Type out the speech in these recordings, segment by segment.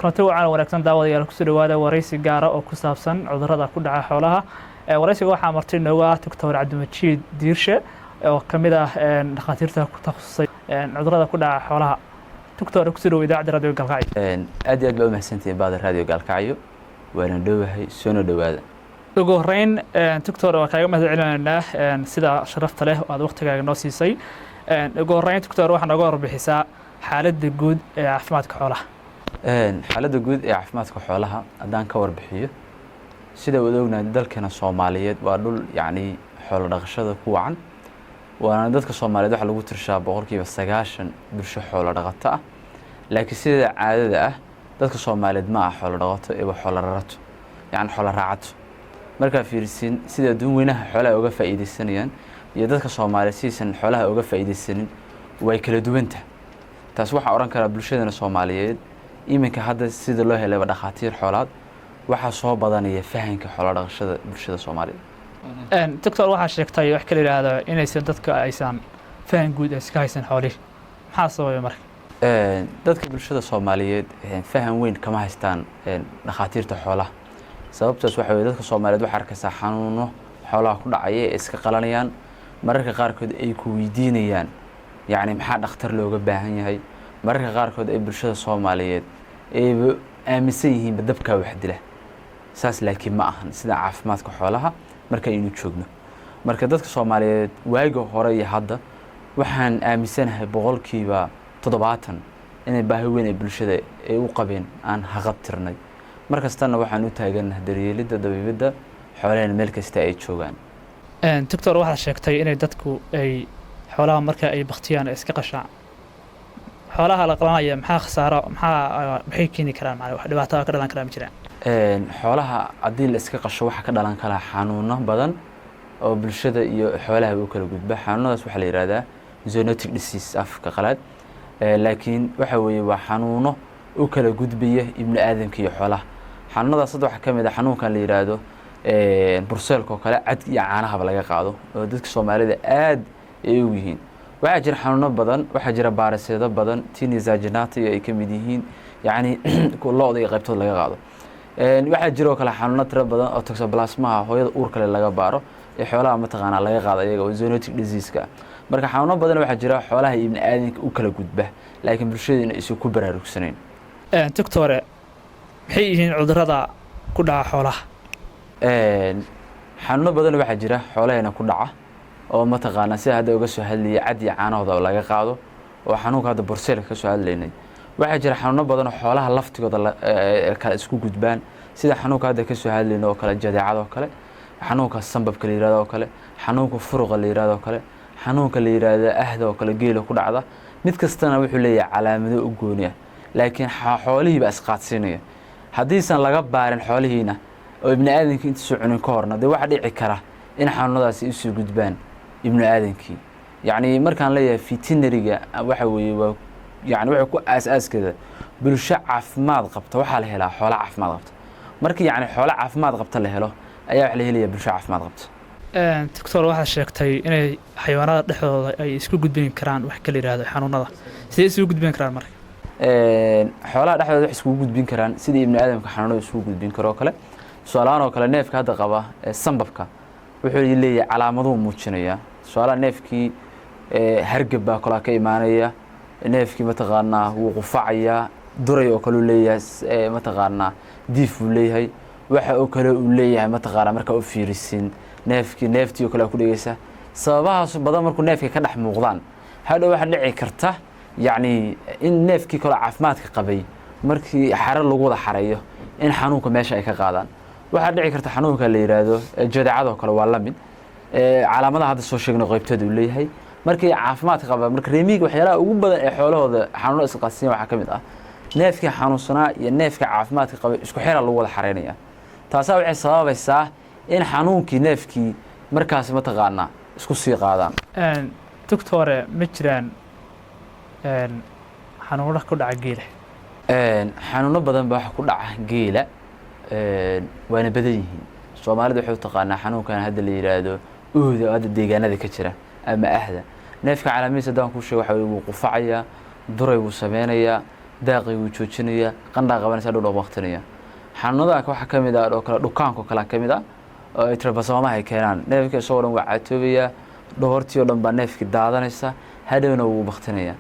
كنت وعلى wanaagsan daawadayaal ku soo dhawaada wareysi gaar ah oo ku saabsan cudurrada ku dhaca xoolaha. Wareysiga waxaa marti nooga Dr. Cabdimajiid Diirshe oo kamid ah dhakhaatiirta ku takhasusay cudurrada ku dhaca xoolaha. Dr. ku soo dhawaada idaacada Radio Galkacyo. aad iyo aad baa mahadsantihiin baada Radio Galkacyo. waana dhowahay soo dhawaada. ugu horeyn Dr. waa kaaga mahadcelinaynaa sida sharafta leh oo aad waqtigaaga noo siisay. ugu horeyn Dr. waxaan nooga warbixisaa xaaladda guud ee caafimaadka xoolaha. xaaladda guud ee caafimaadka xoolaha haddaan ka warbixiyo sida wada ognahay dalkeena Soomaaliyeed waa dhul xoolo dhaqashada ku wacan waana dadka Soomaaliyeed waxa lagu tirshaa boqolkiiba 90 bulsho xoolo dhaqato ah laakiin sida caadada ah dadka Soomaaliyeed ma aha xoolo dhaqato ee xoolo rarato xoolo raacato marka fiirsin sida dadweynaha xoolaha uga faa'iideysanayaan iyo dadka Soomaaliyeed siisan xoolaha uga faa'iideysanin way kala duwan tahay taas waxa oran kara bulshadana Soomaaliyeed iminka hadda sida loo helay dhakhaatiir xoolaad waxa soo badanaya fahanka xoolo dhaqashada bulshada Soomaaliyeed. Dr. waxa sheegtay wax kale yiraahdo inaysan dadka aysan fahan guud iska haysan xoolaha. Maxaa sababay marka? dadka bulshada Soomaaliyeed fahan weyn kama haystaan dhakhaatiirta xoolaha. sababtaas waxa weeye dadka Soomaaliyeed waxa arkaysaa xanuuno xoolaha ku dhacaya iska qalanayaan mararka qaarkood ay ku weydiinayaan maxaa dhakhtar looga baahan yahay mararka qaarkood ay bulshada Soomaaliyeed ay aaminsan yihiin dabka wax dila saas laakiin ma ahan sida caafimaadka xoolaha marka aynu joogno marka dadka Soomaaliyeed waaga hore iyo hadda waxaan aaminsanahay boqolkiiba 70 inay baahi weyn ee bulshada ay u qabeen aan haqabtirnay markastana waxaan u taaganahay daryeelida dabiibada xoolaha meel kasta ay joogaan. Dr. waxa sheegtay inay dadku ay xoolaha marka ay baqtiyaan iska qashaan xoolaha la qalanaya maxaa khasaaro maxay keeni karaan wax dhibaato ka dhalan kara ma jiraan xoolaha hadii la iska qasho waxa ka dhalan kara xanuuno badan oo bulshada iyo xoolaha u kala gudba xanuunadaas waxa la yiraahdaa zoonotic disease afka qalaad laakiin waxa weeye waa xanuuno u kala gudbaya ibn aadamka iyo xoolaha xanuunadaas waxa kamid ah xanuunkan la yiraahdo burseelka kale cad iyo caanaha laga qaado oo dadka Soomaalida aad ay u yihiin waxa jira xanuuno badan waxa jira baariseedo badan tinizajinaati ay kamid yihiin looda iyo qaybtood laga qaado waxa jira kala xanuuno tira badan oo toxoplasma hooyada uurka leh laga baaro ee xoolaha ma taqaana laga qaado iyaga oo zoonotic disease ka marka xanuuno badan waxa jira xoolaha ibn aadamka u kala gudba laakiin bulshadina isu ku baraarugsaneen. Dr. maxay yihiin cudurrada ku dhaca xoolaha? xanuuno badan waxa jira xoolaheena ku dhaca oo ma taqaana si hadda uga soo hadliyay cad iyo caanahooda laga qaado oo xanuunka hadda burseelka ka soo hadlaynay waxa jira xanuuno badan oo xoolaha laftigooda kala isku gudbaan sida xanuunka hadda ka soo hadlayno oo kala jadeecada oo kale xanuunka sanbabka la yiraahdo oo kale xanuunka furuqa la yiraahdo oo kale xanuunka la yiraahdo ahda oo kale geelo ku dhacda mid kastana wuxuu leeyahay calaamado u gooni ah laakiin xoolihiiba isqaadsinaya hadiisan laga baarin xoolihiina oo ibn aadamka inta soo cunin ka horna waxa dhici kara in xanuunadaasi isu gudbaan ibn aadamki markaan leeyahay veterinary-ga waxa weeye waa waxa ku aasaaskada bulsho caafimaad qabta waxa la helaa xoolo caafimaad qabta markii xoolo caafimaad qabta la helo ayaa wax la helayaa bulsho caafimaad qabta. Dr. waxa sheegtay inay xayawaanada dhexdooda ay isku gudbin karaan wax kale yiraahdo xanuunada sidee isku gudbin karaan marka xoolaha dhexdooda wax isku gudbin karaan sida ibn aadamka xanuunada isku gudbin karo kale su'aalaan oo kale neefka hadda qaba sanbabka wuxuu leeyahay calaamado muujinaya su'aalaha neefkii hargab baa kala ka imaanaya neefkii ma taqaana wuu qufacaya duray oo kale leeyahay ma taqaana diif uu leeyahay waxa oo kale uu leeyahay ma taqaana marka u fiirisin neeftii oo kale ku dhigaysa sababahaas badan markuu neefka ka dhex muuqdaan hadhow waxa dhici karta in neefkii kale caafimaadka qabay markii xarar lagu wada xareeyo in xanuunka meesha ay ka qaadaan waxa dhici karta xanuunka la yiraahdo jadeecada kale waa la mid calaamadaha hadda soo sheegnay qaybteedu uu leeyahay markii caafimaadka qaba marka reemiga waxyaalaha ugu badan ee xoolahooda xanuuno isqaadsiin waxa kamid ah neefkii xanuunsanaa iyo neefka caafimaadka qaba isku xira lagu wada xareynaya taasoo waxay sababaysaa in xanuunkii neefkii markaas ma taqaana isku sii qaadaan. Dr. ma jiraan xanuuno ku dhaca geela xanuuno badan baa wax ku dhaca geela waana badan yihiin Soomaalidu waxay u taqaanaa xanuunkan hadda la yiraahdo uuda hadda deegaanada ka jira ama ahda neefka calaamadiisa daan ku sheegay waxa uu qufacaya duray buu sameeynaya daaqii wuu joojinayaa qandhaa qabanaysa dhowdhow waqtinaya xanuunada waxaa ka mid ah oo kale dhukaanko kale ka mid ah oo ay trabasoomaha ay keenaan neefka isagoo dhan waa caatoobayaa dhogortii oo dhan baa neefkii daadanaysa hadhowna wuu waqtinayaa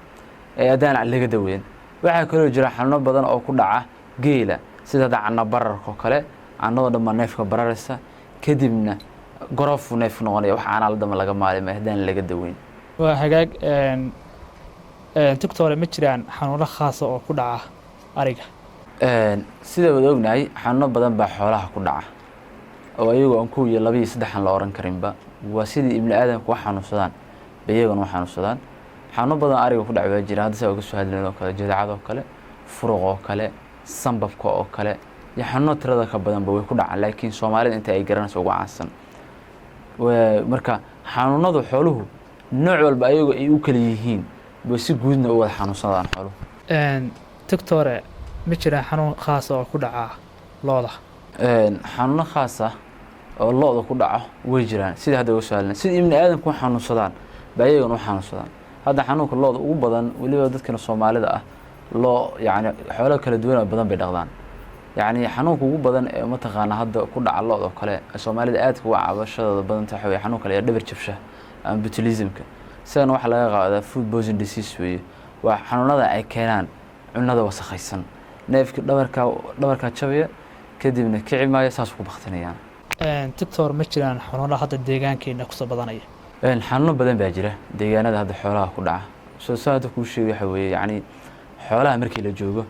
haddaan laga daweyn waxaa kaloo jira xanuuno badan oo ku dhaca geela sida hadda canno bararka oo kale cannadoo dhan baa neefka bararaysa kadibna gorofuu neefku noqonaya wax caanaa la dama laga maalimay haddaan laga daweyn waa hagaag doctor ma jiraan xanuuno khaasa oo ku dhaca ariga sida wada ognahay xanuuno badan baa xoolaha ku dhaca oo iyagoo aan 1 iyo 2 iyo 3 aan la oran karinba waa sidii ibni aadamku wax xanuunsadaan bayagana wax xanuunsadaan xanuuno badan ariga ku dhaca waa jira hadda soo soo hadlayno oo kale jilacad oo kale furuq oo kale sambabka oo kale iyo xanuuno tirada ka badan way ku dhacaan laakiin Soomaalida inta ay garanayso ugu caansan marka xanuunadu xooluhu nooc walba ayagu ay u kala yihiin boo si guudna u wada xanuunsadaan xooluhu doctor ma jiraan xanuun khaas oo ku dhaca looda xanuuno khaas ah oo looda ku dhaca way jiraan sida hadda ugu saalan sida ibni aadamku xanuunsadaan bayagana u xanuunsadaan hadda xanuunka looda ugu badan waliba dadka Soomaalida ah loo yaani xoolo kala duwan badan bay dhaqdaan yaani xanuunka ugu badan ee ma taqaan hadda ku dhaca looda oo kale Soomaalida aad ku cabashada badan tahay xanuunka la dhabar jabsha ama botulismka sidana waxa laga qaadaa food poisoning disease weeye waa xanuunada ay keenaan cunnada wasakhaysan neefka dhabarka jabaya kadibna kici maayo saas ku baqtinayaan doctor ma jiraan xanuunada hadda deegaankeena ku soo badanaya xanuuno badan baa jira deegaanada hadda xoolaha ku dhaca soo saada ku sheegay waxa weeye yaani xoolaha markii la joogo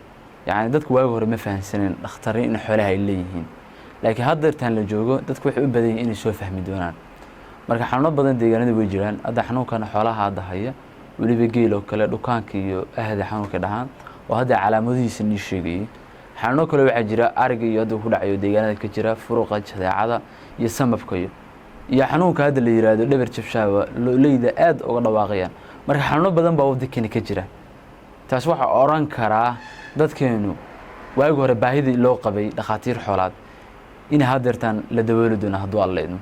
yaani dadku waagi hore ma fahansaneen dhakhtarin in xoolaha ay leeyihiin laakiin hadda tan la joogo dadku waxay u badan yihiin inay soo fahmi doonaan marka xanuuno badan deegaanada way jiraan hadda xanuunkan xoolaha hadda haya waliba geel oo kale dhukaanka iyo ahada xanuunka dhahaan oo hadda calaamadihiisa ni sheegay xanuuno kale waxa jira ariga iyo hadda ku dhacayo deegaanada ka jira furuqa jadeecada iyo sambabka iyo xanuunka hadda la yiraahdo dhabar jabshaaba loolayda aad uga dhawaaqayaan marka xanuuno badan baa waddankeena ka jira taas waxa oran karaa dadkeenu waagi hore baahidii loo qabay dhaqaatiir xoolaad in hadeertan la daweelo doono hadduu alla idmo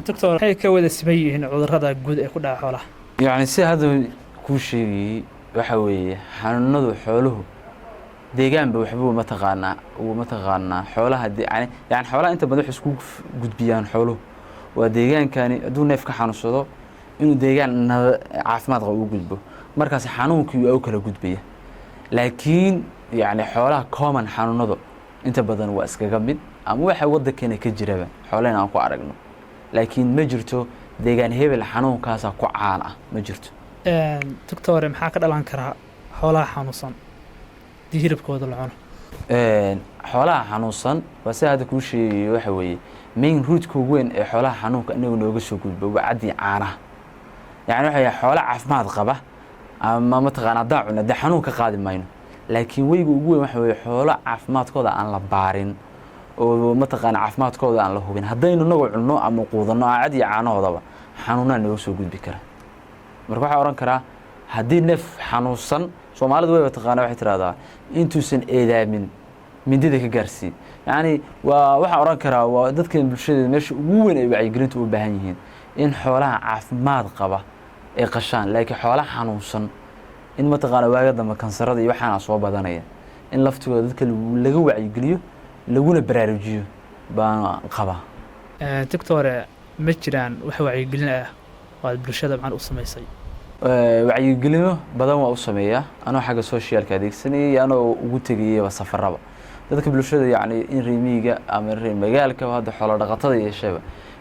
doctor waxay ka wada sameeyeen cudurrada guud ee ku dhaca xoolaha yaani si hadda ku sheegay waxa weeye xanuunadu xooluhu deegaanba waxba ma taqaanaa xoolaha yaani xoolaha inta badan wax isku gudbiyaan xooluhu waa deegaankani hadduu neef ka xanuunsado inuu deegaan caafimaad qabo u gudbo markaas xanuunkii uu kala gudbaya laakiin yaani xoolaha common xanuunadu inta badan waa iskaga mid ama waxa waddankeena ka jiraba xoolaha aan ku aragno laakiin ma jirto deegaan hebel xanuunkaas ku caan ah ma jirto doctor maxaa ka dhalan kara xoolaha xanuunsan hilibkooda la cuno xoolaha xanuunsan waa si hadda ku sheegay waxa weeye main root ku weyn ee xoolaha xanuunka inagu nooga soo gudbo waa cadii caanaha yaani waxa xoolo caafimaad qaba ama ma taqaan hadaa cuna da xanuun ka qaadi mayno laakiin weygu ugu weyn waxa weeye xoolo caafimaadkooda aan la baarin oo ma taqaan caafimaadkooda aan la hubin hadaynu nagu cunno ama quudano cadii caanahoodaba xanuunna nooga soo gudbi kara marka waxa oran karaa haddii neef xanuunsan Soomaalidu way taqaanaa waxay tiraahdaa intuusan eedaamin mindida ka gaarsii yaani waxa oran karaa waa dadka bulshada meesha ugu weyn ay wacyigelintu u baahan yihiin in xoolaha caafimaad qaba ay qashaan laakiin xoolaha xanuunsan in ma taqaanaa waaga dambe kansarada iyo waxaan soo badanaya in laftigooda dadka laga wacyigeliyo laguna baraarujiyo baan qaba doctor ma jiraan wax wacyigelin ah oo bulshada macaan u sameysay wacyigelino badan waa u sameeyaa anoo xagga socialka adeegsanayay anoo ugu tagayay safarraba dadka bulshada yaani in reemiga ama magaalka hadda xoolo dhaqatada yeeshaba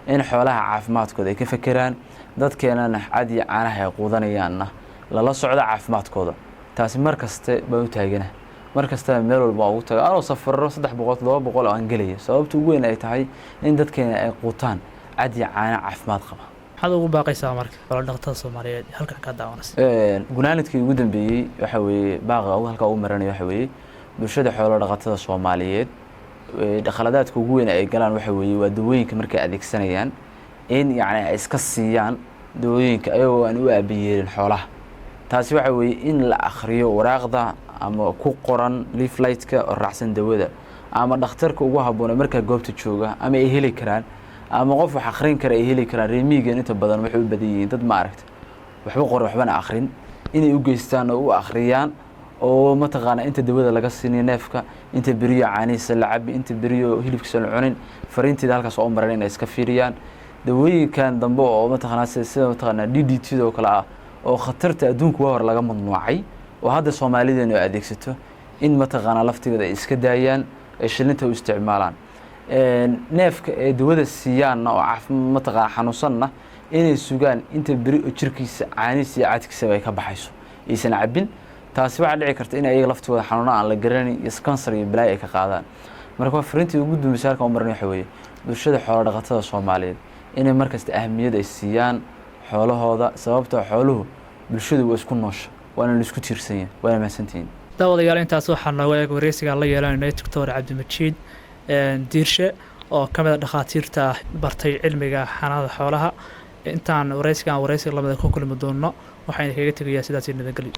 in xoolaha caafimaadkooda ay ka fakeraan dadkeenana cadii caanaha ay quudanayaanna lala socdo caafimaadkooda taasi markaste baa u taagana markasta meel walba ugu tago anoo safarro 300 200 aan galay sababta ugu weyn ay tahay in dadkeena ay quutaan cadii caana caafimaad qaba maxaad ugu baaqaysaa marka xoolo dhaqatada Soomaaliyeed halkan ka daawanaysa gunaanadkii ugu dambeeyay waxa weeye baaqa halka uu maranayo waxa weeye bulshada xoolo dhaqatada Soomaaliyeed dhaqaladaadka ugu weyn ay galaan waxa weeye waa dawooyinka markay adeegsanayaan in yaani ay iska siiyaan dawooyinka ayagoo aan u aabiyeelin xoolaha taasi waxa weeye in la akhriyo waraaqda ama ku qoran leafletka oo raacsan dawada ama dhakhtarka ugu haboon marka goobta jooga ama ay heli karaan ama qof wax akhrin kara ay heli karaan reemiga inta badan wuxuu badiyay dad ma aragta waxba qor waxbana akhrin inay u geystaan oo u akhriyaan oo mataqaana inta dawada laga siinayo neefka inta beriyo caanihiisa la cabi inta beriyo hilibkiisa la cunin fariinteeda halkaas oo maran inay iska fiiriyaan dawooyinkan dambe oo mataqaana sida mataqaana DDT oo kala ah oo khatarta adduunka waa hor laga mamnuucay oo hadda Soomaaliyeed ay adeegsato in mataqaana laftigeeda ay iska daayaan ay shilinta u isticmaalaan neefka ee dawada siiyaan oo mataqaana xanuunsanna inay sugaan inta beri jirkiisa caanihiisa iyo cadkiisa ay ka baxayso aysan cabin taasi waxa dhici karta in ay laftigooda xanuuna aan la garanin iyo kansar iyo bilaay ay ka qaadaan marka fariintii ugu dambeysay halka umarnay waxa weeye bulshada xoolo dhaqatada Soomaaliyeed inay markasta ahmiyad ay siiyaan xoolahooda sababtoo xooluhu bulshadu waa isku noosha waana la isku tiirsan yahay waana mahadsantihiin daawadayaal intaas waxaa nooga eeg wareysiga la yeelanay Dr. Cabdimajiid Diirshe oo kamid ah dhakhaatiirta bartay cilmiga xanaanada xoolaha intaan wareysiga lamada ku kulmi doono waxaan kaga tagayaa sidaas nabadgelyo